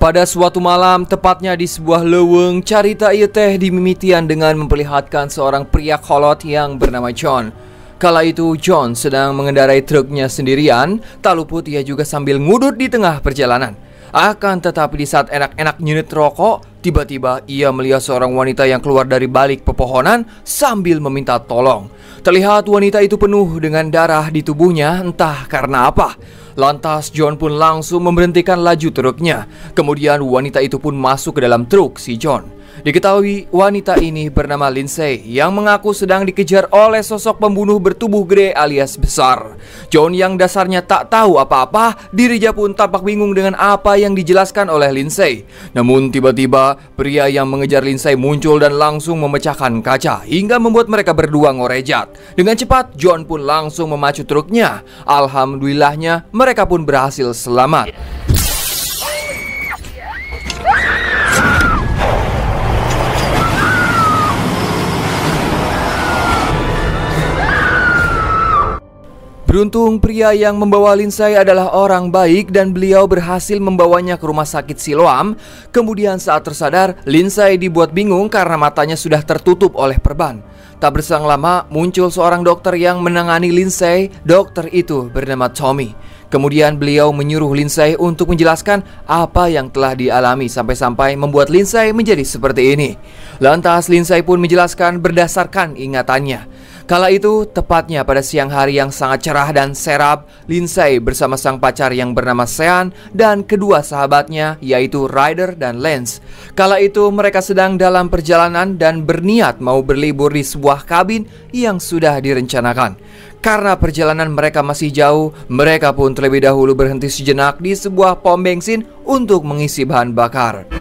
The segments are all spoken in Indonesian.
Pada suatu malam, tepatnya di sebuah leuweung, carita ieu teh dimimitian dengan memperlihatkan seorang pria kolot yang bernama John. Kala itu John sedang mengendarai truknya sendirian, tak luput ia juga sambil ngudut di tengah perjalanan. Akan tetapi di saat enak-enak nyunut rokok, tiba-tiba ia melihat seorang wanita yang keluar dari balik pepohonan sambil meminta tolong. Terlihat wanita itu penuh dengan darah di tubuhnya, entah karena apa. Lantas John pun langsung memberhentikan laju truknya. Kemudian wanita itu pun masuk ke dalam truk si John. Diketahui wanita ini bernama Lindsay yang mengaku sedang dikejar oleh sosok pembunuh bertubuh gede alias besar. John yang dasarnya tak tahu apa-apa, dirinya pun tampak bingung dengan apa yang dijelaskan oleh Lindsay. Namun tiba-tiba pria yang mengejar Lindsay muncul dan langsung memecahkan kaca hingga membuat mereka berdua ngorejat. Dengan cepat John pun langsung memacu truknya. Alhamdulillahnya mereka pun berhasil selamat. Beruntung pria yang membawa Lindsay adalah orang baik dan beliau berhasil membawanya ke rumah sakit Siloam. Kemudian saat tersadar, Lindsay dibuat bingung karena matanya sudah tertutup oleh perban. Tak berselang lama muncul seorang dokter yang menangani Lindsay. Dokter itu bernama Tommy. Kemudian beliau menyuruh Lindsay untuk menjelaskan apa yang telah dialami sampai-sampai membuat Lindsay menjadi seperti ini. Lantas Lindsay pun menjelaskan berdasarkan ingatannya. Kala itu, tepatnya pada siang hari yang sangat cerah dan serap, Lindsay bersama sang pacar yang bernama Sean dan kedua sahabatnya yaitu Ryder dan Lance. Kala itu mereka sedang dalam perjalanan dan berniat mau berlibur di sebuah kabin yang sudah direncanakan. Karena perjalanan mereka masih jauh, mereka pun terlebih dahulu berhenti sejenak di sebuah pom bensin untuk mengisi bahan bakar.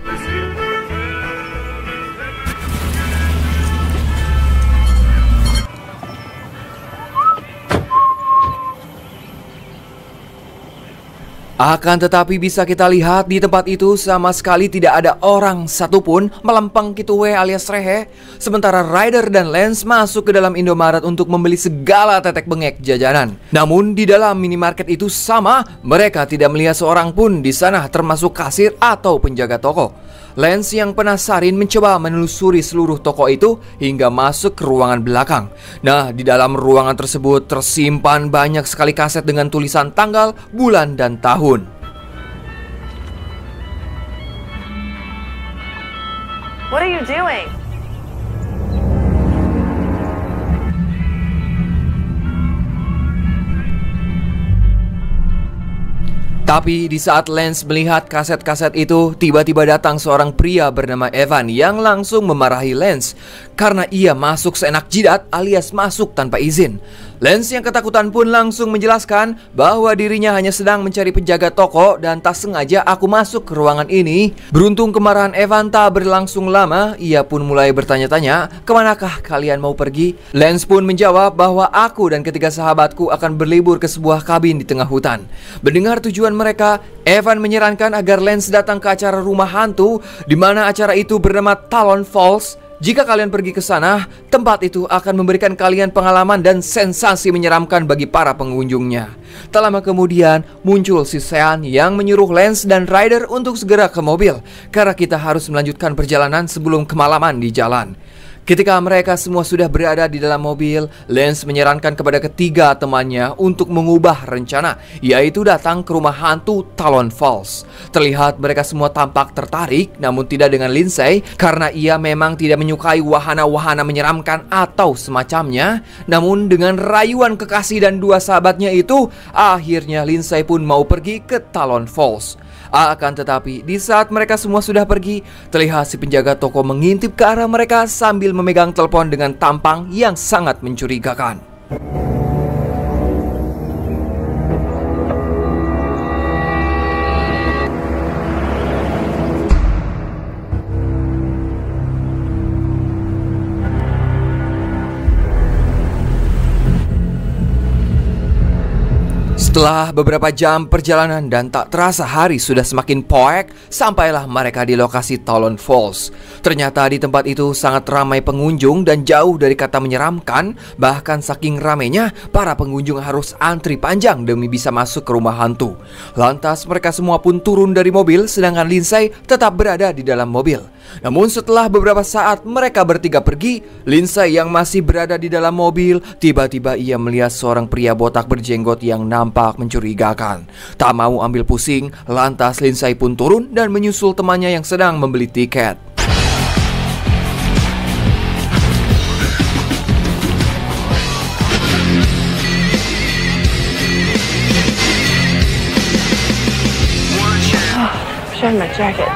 Akan tetapi bisa kita lihat di tempat itu sama sekali tidak ada orang satupun melempeng kitu we alias rehe. Sementara Ryder dan Lance masuk ke dalam Indomaret untuk membeli segala tetek bengek jajanan. Namun di dalam minimarket itu sama, mereka tidak melihat seorang pun di sana termasuk kasir atau penjaga toko. Lance yang penasaran mencoba menelusuri seluruh toko itu hingga masuk ke ruangan belakang. Nah, di dalam ruangan tersebut tersimpan banyak sekali kaset dengan tulisan tanggal, bulan, dan tahun. What are you doing? Tapi di saat Lance melihat kaset-kaset itu, tiba-tiba datang seorang pria bernama Evan yang langsung memarahi Lance karena ia masuk seenak jidat alias masuk tanpa izin. Lance yang ketakutan pun langsung menjelaskan bahwa dirinya hanya sedang mencari penjaga toko dan tak sengaja aku masuk ke ruangan ini. Beruntung kemarahan Evan tak berlangsung lama, ia pun mulai bertanya-tanya, kemanakah kalian mau pergi? Lance pun menjawab bahwa aku dan ketiga sahabatku akan berlibur ke sebuah kabin di tengah hutan. Mendengar tujuan mereka, Evan menyarankan agar Lance datang ke acara rumah hantu, di mana acara itu bernama Talon Falls. Jika kalian pergi ke sana, tempat itu akan memberikan kalian pengalaman dan sensasi menyeramkan bagi para pengunjungnya. Tak lama kemudian muncul si Sean yang menyuruh Lance dan Ryder untuk segera ke mobil karena kita harus melanjutkan perjalanan sebelum kemalaman di jalan. Ketika mereka semua sudah berada di dalam mobil, Lance menyarankan kepada ketiga temannya untuk mengubah rencana, yaitu datang ke rumah hantu Talon Falls. Terlihat mereka semua tampak tertarik, namun tidak dengan Lindsay karena ia memang tidak menyukai wahana-wahana menyeramkan atau semacamnya. Namun dengan rayuan kekasih dan dua sahabatnya itu, akhirnya Lindsay pun mau pergi ke Talon Falls. Akan tetapi di saat mereka semua sudah pergi, terlihat si penjaga toko mengintip ke arah mereka sambil memegang telepon dengan tampang yang sangat mencurigakan. Setelah beberapa jam perjalanan dan tak terasa hari sudah semakin poek, sampailah mereka di lokasi Talon Falls. Ternyata di tempat itu sangat ramai pengunjung dan jauh dari kata menyeramkan. Bahkan saking ramainya, para pengunjung harus antri panjang demi bisa masuk ke rumah hantu. Lantas mereka semua pun turun dari mobil, sedangkan Lindsay tetap berada di dalam mobil. Namun setelah beberapa saat mereka bertiga pergi, Lindsay yang masih berada di dalam mobil, tiba-tiba ia melihat seorang pria botak berjenggot yang nampak mencurigakan. Tak mau ambil pusing, lantas Lindsay pun turun dan menyusul temannya yang sedang membeli tiket. Show my jacket.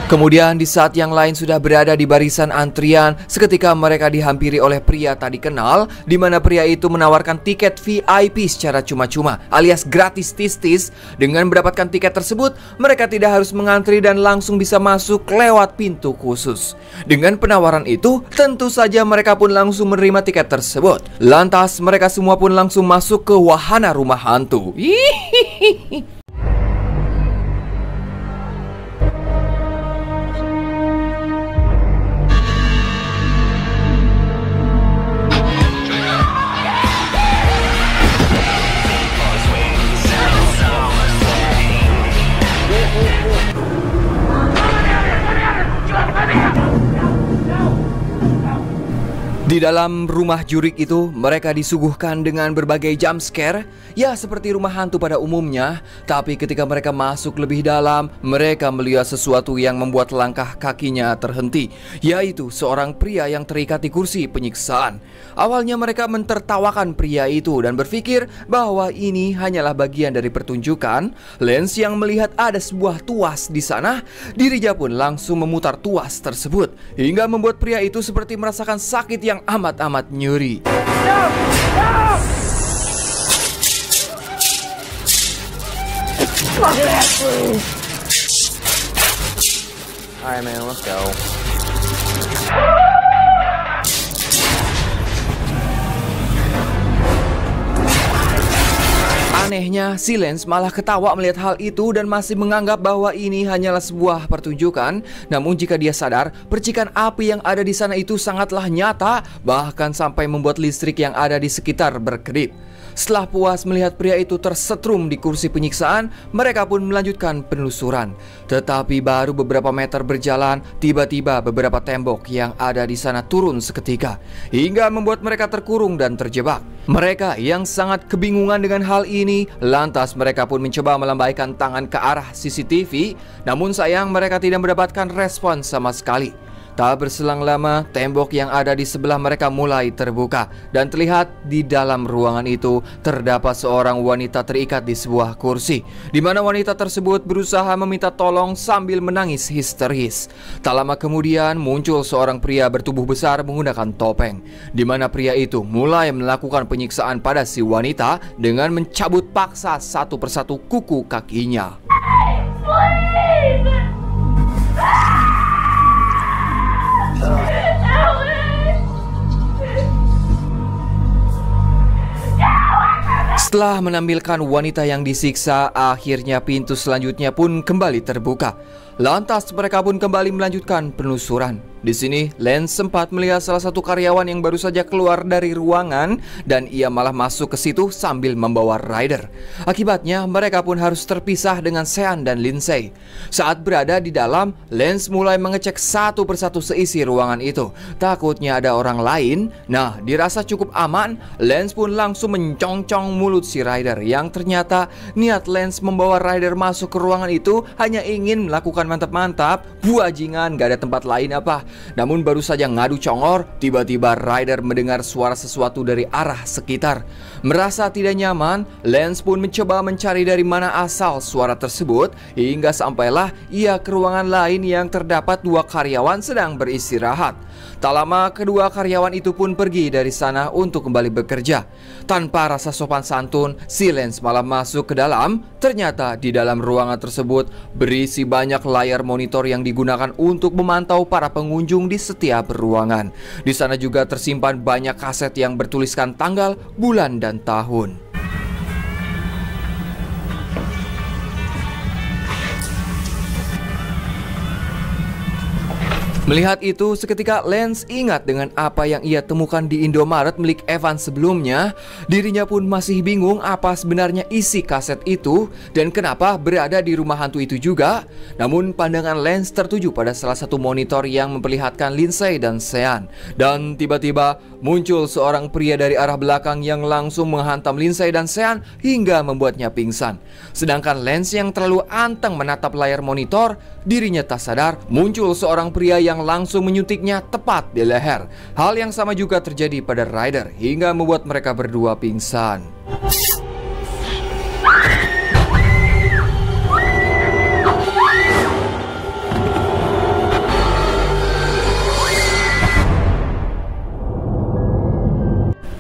Kemudian di saat yang lain sudah berada di barisan antrian, seketika mereka dihampiri oleh pria tak dikenal, di mana pria itu menawarkan tiket VIP secara cuma-cuma alias gratis tis-tis. Dengan mendapatkan tiket tersebut, mereka tidak harus mengantri dan langsung bisa masuk lewat pintu khusus. Dengan penawaran itu, tentu saja mereka pun langsung menerima tiket tersebut. Lantas mereka semua pun langsung masuk ke wahana rumah hantu. Hihihi. Di dalam rumah jurik itu, mereka disuguhkan dengan berbagai jump scare, ya seperti rumah hantu pada umumnya. Tapi ketika mereka masuk lebih dalam, mereka melihat sesuatu yang membuat langkah kakinya terhenti, yaitu seorang pria yang terikat di kursi penyiksaan. Awalnya mereka mentertawakan pria itu dan berpikir bahwa ini hanyalah bagian dari pertunjukan. Lance yang melihat ada sebuah tuas di sana, dirinya pun langsung memutar tuas tersebut, hingga membuat pria itu seperti merasakan sakit yang amat-amat nyeri. Alright, man, let's go. Anehnya, si Lance malah ketawa melihat hal itu dan masih menganggap bahwa ini hanyalah sebuah pertunjukan. Namun jika dia sadar, percikan api yang ada di sana itu sangatlah nyata, bahkan sampai membuat listrik yang ada di sekitar berkedip. Setelah puas melihat pria itu tersetrum di kursi penyiksaan, mereka pun melanjutkan penelusuran. Tetapi baru beberapa meter berjalan, tiba-tiba beberapa tembok yang ada di sana turun seketika, hingga membuat mereka terkurung dan terjebak. Mereka yang sangat kebingungan dengan hal ini, lantas mereka pun mencoba melambaikan tangan ke arah CCTV. Namun sayang mereka tidak mendapatkan respon sama sekali. Tak berselang lama, tembok yang ada di sebelah mereka mulai terbuka, dan terlihat di dalam ruangan itu terdapat seorang wanita terikat di sebuah kursi, di mana wanita tersebut berusaha meminta tolong sambil menangis histeris. Tak lama kemudian muncul seorang pria bertubuh besar menggunakan topeng, di mana pria itu mulai melakukan penyiksaan pada si wanita dengan mencabut paksa satu persatu kuku kakinya. Setelah menampilkan wanita yang disiksa, akhirnya pintu selanjutnya pun kembali terbuka. Lantas mereka pun kembali melanjutkan penelusuran. Di sini, Lance sempat melihat salah satu karyawan yang baru saja keluar dari ruangan dan ia malah masuk ke situ sambil membawa Ryder. Akibatnya, mereka pun harus terpisah dengan Sean dan Lindsay. Saat berada di dalam, Lance mulai mengecek satu persatu seisi ruangan itu. Takutnya ada orang lain. Nah, dirasa cukup aman, Lance pun langsung mencongcong mulut si Ryder, yang ternyata niat Lance membawa Ryder masuk ke ruangan itu hanya ingin melakukan mantap-mantap. Buajingan, gak ada tempat lain apa. Namun baru saja ngadu congor, tiba-tiba Ryder mendengar suara sesuatu dari arah sekitar. Merasa tidak nyaman, Lance pun mencoba mencari dari mana asal suara tersebut, hingga sampailah ia ke ruangan lain yang terdapat dua karyawan sedang beristirahat. Tak lama kedua karyawan itu pun pergi dari sana untuk kembali bekerja. Tanpa rasa sopan santun, si Lance malah masuk ke dalam. Ternyata di dalam ruangan tersebut berisi banyak layar monitor yang digunakan untuk memantau para pengunjung di setiap ruangan. Di sana juga tersimpan banyak kaset yang bertuliskan tanggal, bulan, dan tahun. Melihat itu, seketika Lance ingat dengan apa yang ia temukan di Indomaret milik Evan sebelumnya. Dirinya pun masih bingung apa sebenarnya isi kaset itu dan kenapa berada di rumah hantu itu juga. Namun pandangan Lance tertuju pada salah satu monitor yang memperlihatkan Lindsay dan Sean. Dan tiba-tiba muncul seorang pria dari arah belakang yang langsung menghantam Lindsay dan Sean hingga membuatnya pingsan. Sedangkan Lance yang terlalu anteng menatap layar monitor, dirinya tak sadar muncul seorang pria yang langsung menyuntiknya tepat di leher. Hal yang sama juga terjadi pada Ryder hingga membuat mereka berdua pingsan.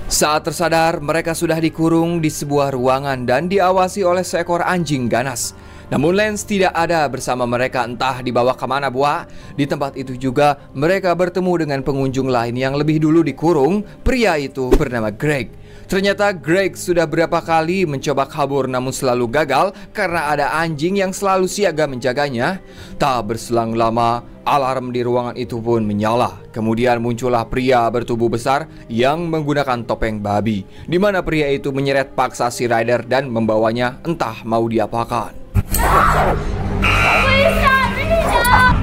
Saat tersadar, mereka sudah dikurung di sebuah ruangan dan diawasi oleh seekor anjing ganas. Namun Lance tidak ada bersama mereka, entah dibawa kemana buah. Di tempat itu juga mereka bertemu dengan pengunjung lain yang lebih dulu dikurung. Pria itu bernama Greg. Ternyata Greg sudah berapa kali mencoba kabur namun selalu gagal karena ada anjing yang selalu siaga menjaganya. Tak berselang lama, alarm di ruangan itu pun menyala. Kemudian muncullah pria bertubuh besar yang menggunakan topeng babi, di mana pria itu menyeret paksa si Ryder dan membawanya entah mau diapakan. Please stop!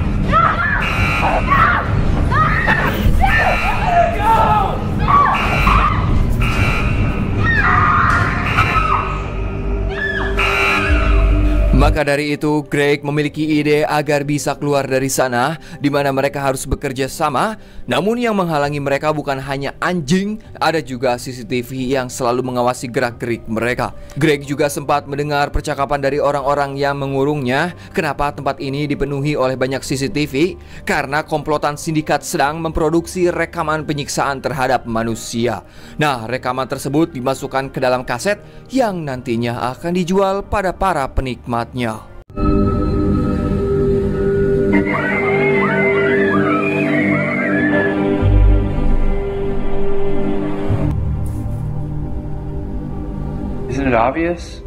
Maka dari itu, Greg memiliki ide agar bisa keluar dari sana, di mana mereka harus bekerja sama. Namun yang menghalangi mereka bukan hanya anjing, ada juga CCTV yang selalu mengawasi gerak-gerik mereka. Greg juga sempat mendengar percakapan dari orang-orang yang mengurungnya. Kenapa tempat ini dipenuhi oleh banyak CCTV? Karena komplotan sindikat sedang memproduksi rekaman penyiksaan terhadap manusia. Nah, rekaman tersebut dimasukkan ke dalam kaset yang nantinya akan dijual pada para penikmat. Isn't it obvious?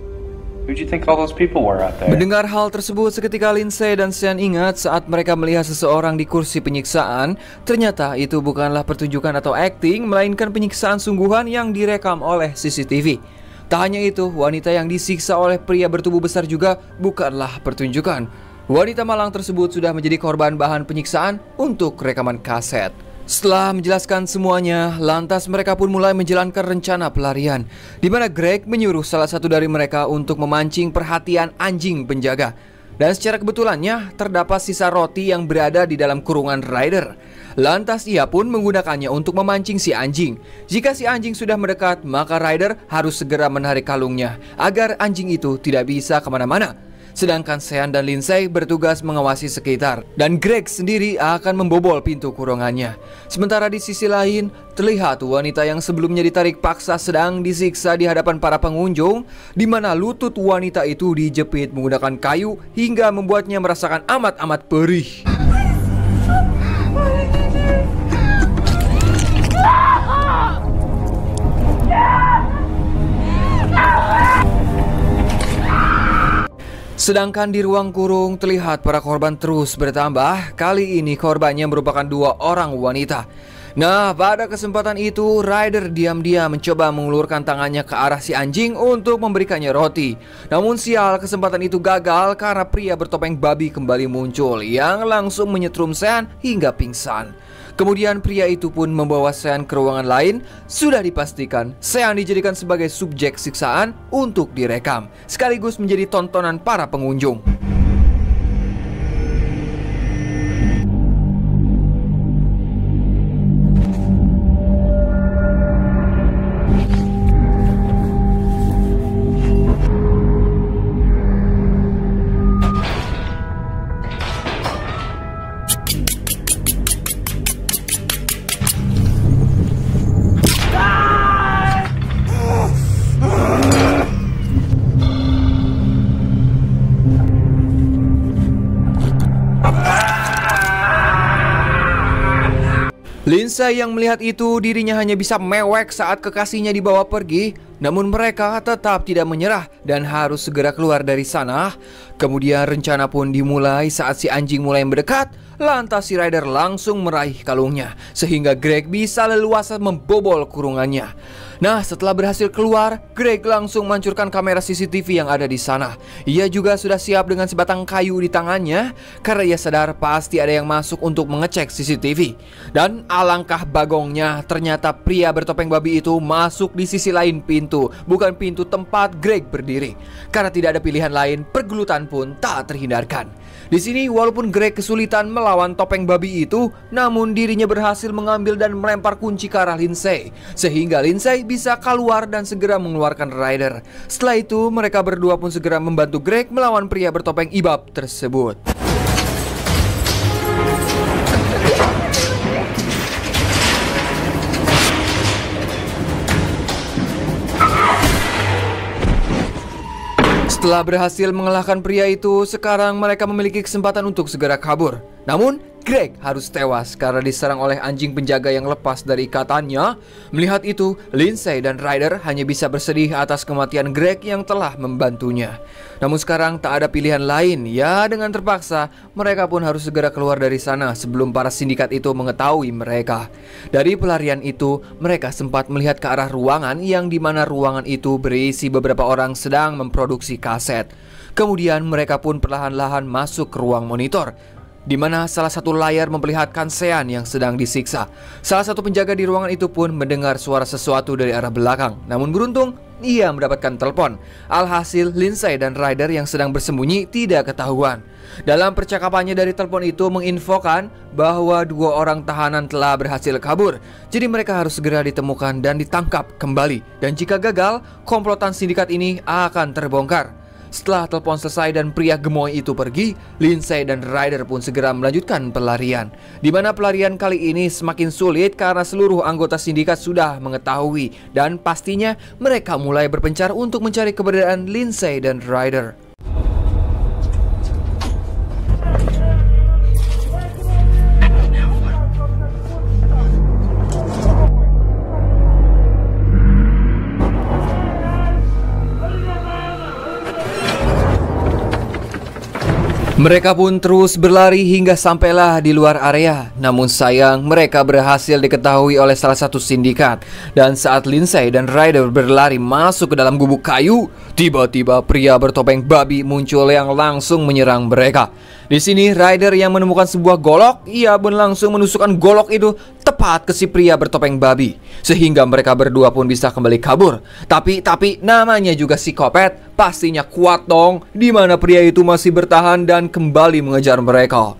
Who'd you think all those people were out there? Mendengar hal tersebut, seketika Lindsay dan Sean ingat saat mereka melihat seseorang di kursi penyiksaan. Ternyata itu bukanlah pertunjukan atau acting, melainkan penyiksaan sungguhan yang direkam oleh CCTV. Tak hanya itu, wanita yang disiksa oleh pria bertubuh besar juga bukanlah pertunjukan. Wanita malang tersebut sudah menjadi korban bahan penyiksaan untuk rekaman kaset. Setelah menjelaskan semuanya, lantas mereka pun mulai menjalankan rencana pelarian, di mana Greg menyuruh salah satu dari mereka untuk memancing perhatian anjing penjaga. Dan secara kebetulannya terdapat sisa roti yang berada di dalam kurungan Ryder. Lantas ia pun menggunakannya untuk memancing si anjing. Jika si anjing sudah mendekat, maka Ryder harus segera menarik kalungnya agar anjing itu tidak bisa kemana-mana. Sedangkan Sean dan Lindsay bertugas mengawasi sekitar, dan Greg sendiri akan membobol pintu kurungannya. Sementara di sisi lain, terlihat wanita yang sebelumnya ditarik paksa sedang disiksa di hadapan para pengunjung, di mana lutut wanita itu dijepit menggunakan kayu hingga membuatnya merasakan amat-amat perih. Sedangkan di ruang kurung terlihat para korban terus bertambah. Kali ini korbannya merupakan 2 orang wanita. Nah, pada kesempatan itu Ryder diam-diam mencoba mengulurkan tangannya ke arah si anjing untuk memberikannya roti. Namun sial, kesempatan itu gagal karena pria bertopeng babi kembali muncul yang langsung menyetrum Sean hingga pingsan. Kemudian pria itu pun membawa Sean ke ruangan lain. Sudah dipastikan Sean dijadikan sebagai subjek siksaan untuk direkam, sekaligus menjadi tontonan para pengunjung. Lindsay yang melihat itu, dirinya hanya bisa mewek saat kekasihnya dibawa pergi. Namun mereka tetap tidak menyerah dan harus segera keluar dari sana. Kemudian rencana pun dimulai saat si anjing mulai mendekat. lantas si Ryder langsung meraih kalungnya, sehingga Greg bisa leluasa membobol kurungannya. Nah, setelah berhasil keluar, Greg langsung menghancurkan kamera CCTV yang ada di sana. Ia juga sudah siap dengan sebatang kayu di tangannya, karena ia sadar pasti ada yang masuk untuk mengecek CCTV. Dan alangkah bagongnya, ternyata pria bertopeng babi itu masuk di sisi lain pintu, bukan pintu tempat Greg berdiri. Karena tidak ada pilihan lain, pergelutan pun tak terhindarkan. Di sini, walaupun Greg kesulitan melawan topeng babi itu, namun dirinya berhasil mengambil dan melempar kunci ke arah Lindsay, sehingga Lindsay bisa keluar dan segera mengeluarkan Ryder. Setelah itu, mereka berdua pun segera membantu Greg melawan pria bertopeng ibab tersebut. Setelah berhasil mengalahkan pria itu, sekarang mereka memiliki kesempatan untuk segera kabur. Namun, Greg harus tewas karena diserang oleh anjing penjaga yang lepas dari ikatannya. Melihat itu, Lindsay dan Ryder hanya bisa bersedih atas kematian Greg yang telah membantunya. Namun sekarang tak ada pilihan lain. Ya, dengan terpaksa, mereka pun harus segera keluar dari sana sebelum para sindikat itu mengetahui mereka. Dari pelarian itu, mereka sempat melihat ke arah ruangan yang dimana ruangan itu berisi beberapa orang sedang memproduksi kaset. Kemudian mereka pun perlahan-lahan masuk ke ruang monitor, di mana salah satu layar memperlihatkan Sean yang sedang disiksa. Salah satu penjaga di ruangan itu pun mendengar suara sesuatu dari arah belakang. Namun beruntung, ia mendapatkan telepon. Alhasil, Lindsay dan Ryder yang sedang bersembunyi tidak ketahuan. Dalam percakapannya dari telepon itu menginfokan bahwa 2 orang tahanan telah berhasil kabur. Jadi mereka harus segera ditemukan dan ditangkap kembali. Dan jika gagal, komplotan sindikat ini akan terbongkar. Setelah telepon selesai dan pria gemoy itu pergi, Lindsay dan Ryder pun segera melanjutkan pelarian. Di mana pelarian kali ini semakin sulit karena seluruh anggota sindikat sudah mengetahui, dan pastinya mereka mulai berpencar untuk mencari keberadaan Lindsay dan Ryder. Mereka pun terus berlari hingga sampailah di luar area. Namun sayang, mereka berhasil diketahui oleh salah satu sindikat. Dan saat Lindsay dan Ryder berlari masuk ke dalam gubuk kayu, tiba-tiba pria bertopeng babi muncul yang langsung menyerang mereka. Di sini Ryder yang menemukan sebuah golok, ia pun langsung menusukkan golok itu tepat ke si pria bertopeng babi, sehingga mereka berdua pun bisa kembali kabur. Tapi namanya juga psikopat, pastinya kuat dong. Di mana pria itu masih bertahan dan kembali mengejar mereka.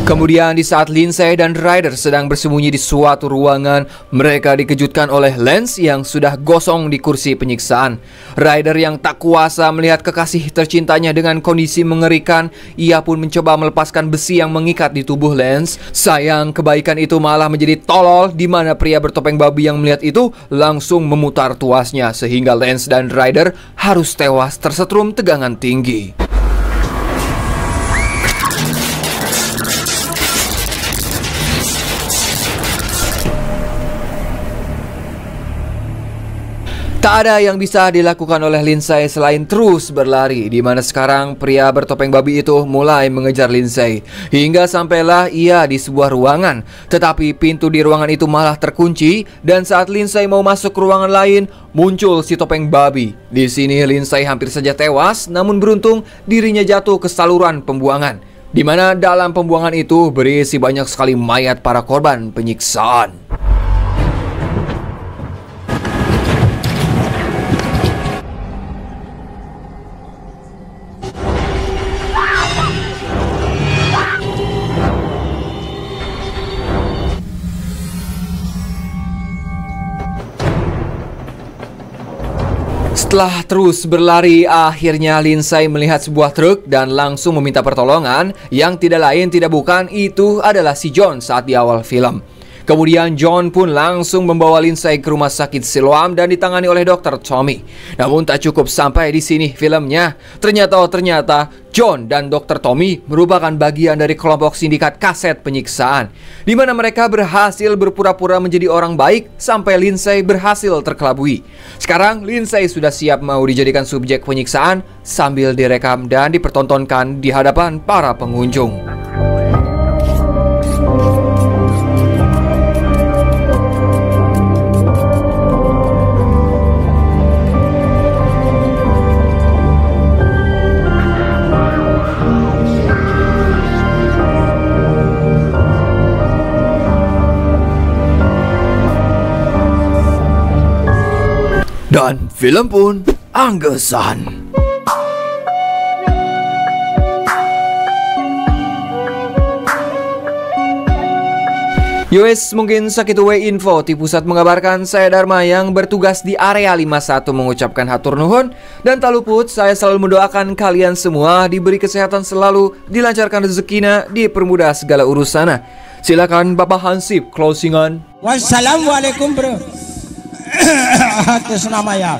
Kemudian di saat Lindsay dan Ryder sedang bersembunyi di suatu ruangan, mereka dikejutkan oleh Lance yang sudah gosong di kursi penyiksaan. Ryder yang tak kuasa melihat kekasih tercintanya dengan kondisi mengerikan, ia pun mencoba melepaskan besi yang mengikat di tubuh Lance. Sayang, kebaikan itu malah menjadi tolol, di mana pria bertopeng babi yang melihat itu langsung memutar tuasnya, sehingga Lance dan Ryder harus tewas tersetrum tegangan tinggi. Tak ada yang bisa dilakukan oleh Lindsay selain terus berlari, di mana sekarang pria bertopeng babi itu mulai mengejar Lindsay hingga sampailah ia di sebuah ruangan. Tetapi pintu di ruangan itu malah terkunci, dan saat Lindsay mau masuk ke ruangan lain, muncul si topeng babi. Di sini Lindsay hampir saja tewas, namun beruntung dirinya jatuh ke saluran pembuangan, di mana dalam pembuangan itu berisi banyak sekali mayat para korban penyiksaan. Setelah terus berlari, akhirnya Lindsay melihat sebuah truk dan langsung meminta pertolongan, yang tidak lain tidak bukan itu adalah si John saat di awal film. Kemudian John pun langsung membawa Lindsay ke rumah sakit Siloam dan ditangani oleh Dr. Tommy. Namun tak cukup sampai di sini filmnya. Ternyata John dan Dr. Tommy merupakan bagian dari kelompok sindikat kaset penyiksaan, di mana mereka berhasil berpura-pura menjadi orang baik sampai Lindsay berhasil terkelabui. Sekarang Lindsay sudah siap mau dijadikan subjek penyiksaan sambil direkam dan dipertontonkan di hadapan para pengunjung. Dan film pun anggesan. Yowes, mungkin segitu way info di pusat mengabarkan. Saya Dharma yang bertugas di area 51 mengucapkan hatur nuhun. Dan tak luput, saya selalu mendoakan kalian semua diberi kesehatan selalu, dilancarkan rezekinya, dipermudah segala urusannya. Silakan Bapak Hansip closingan. Wassalamualaikum bro. Atas nama ya.